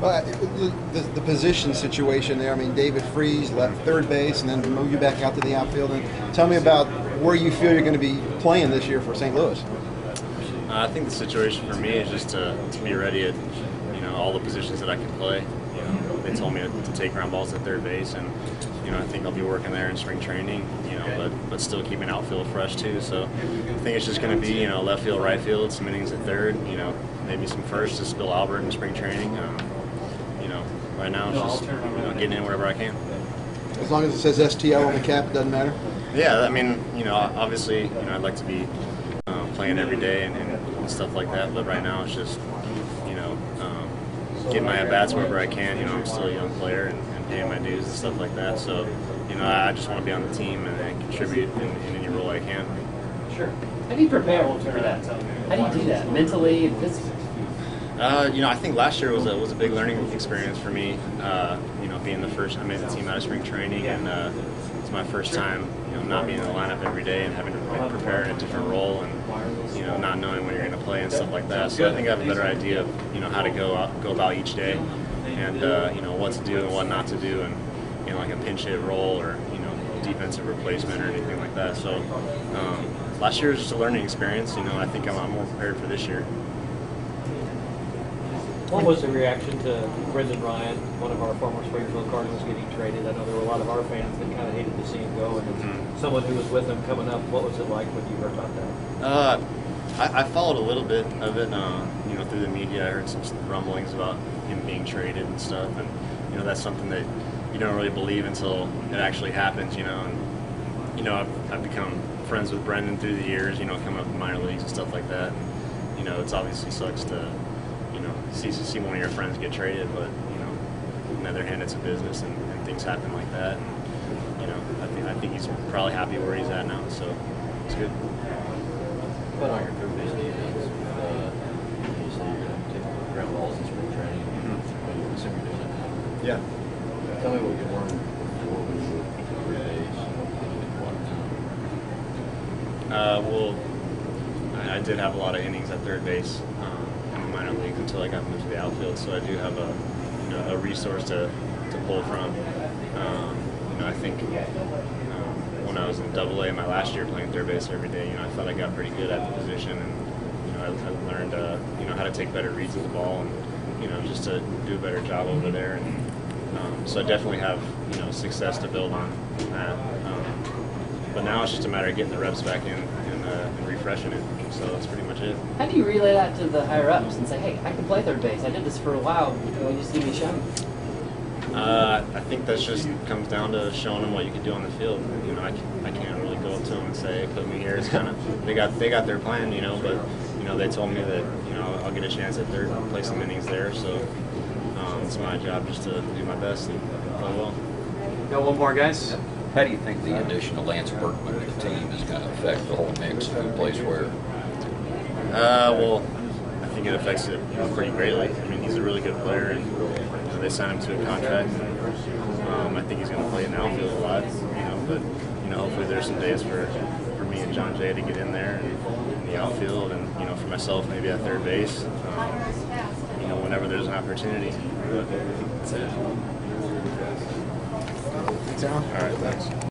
Well, the position situation there, I mean, David Freese left third base and then moved you back out to the outfield. And tell me about where you feel you're going to be playing this year for St. Louis. I think the situation for me is just to be ready at all the positions that I can play. They told me to take ground balls at third base, and I think I'll be working there in spring training. But still keeping outfield fresh too. So I think it's just going to be left field, right field, some innings at third. Maybe some first to Bill Albert in spring training. Right now it's just getting in wherever I can. As long as it says STL on the cap, it doesn't matter. Yeah, I mean, obviously, I'd like to be playing every day and stuff like that. But right now, it's just, getting my at bats wherever I can. I'm still a young player and paying my dues and stuff like that. So, I just want to be on the team and contribute in any role I can. Sure. How do you prepare for that? How do you do that mentally and physically? I think last year was a big learning experience for me. Being the first, I made the team out of spring training, and it's my first time, not being in the lineup every day and having to prepare in a different role, and not knowing when you're going to play and stuff like that. So I think I have a better idea of how to go about each day, and what to do and what not to do, and like a pinch hit role or defensive replacement or anything like that. So last year was just a learning experience. I think I'm more prepared for this year. What was the reaction to Brendan Ryan, one of our former Springfield Cardinals, getting traded? I know there were a lot of our fans that kind of hated to see him go, and as someone who was with him coming up, what was it like when you heard about that? I followed a little bit of it, through the media. I heard some rumblings about him being traded and stuff, and that's something that you don't really believe until it actually happens, and I've become friends with Brendan through the years, coming up in minor leagues and stuff like that. And, it's obviously sucks to see one of your friends get traded, but on the other hand, it's a business and things happen like that. And, I think he's probably happy where he's at now, so it's good. What on your third base defense? You say you're going to take ground balls in spring training. I assume you're doing it now. Yeah. Tell me what you learned before when you were third base. Well, I did have a lot of innings at third base in the minor leagues until I got moved to the outfield, so I do have a resource to pull from. I think when I was in AA my last year playing third base every day, I thought I got pretty good at the position, and I learned how to take better reads of the ball and just to do a better job over there. And so I definitely have success to build on that. But now it's just a matter of getting the reps back in and refreshing it. So that's pretty much it. How do you relay that to the higher ups and say, hey, I can play third base. I did this for a while. Can you just give me a shot? I think that just comes down to showing them what you can do on the field. I can't really go up to them and say, hey, put me here. It's kind of they got their plan, but they told me that I'll get a chance at third and play some innings there. So it's my job just to do my best and play well. Got one more, guys. How do you think the addition of Lance Berkman to the team is going to affect the whole mix of who plays where? Well, I think it affects it pretty greatly. I mean, he's a really good player, and they signed him to a contract. And, I think he's going to play in the outfield a lot. But hopefully there's some days for me and John Jay to get in there and in the outfield, and for myself maybe at third base. Whenever there's an opportunity. But that's it. All right, thanks.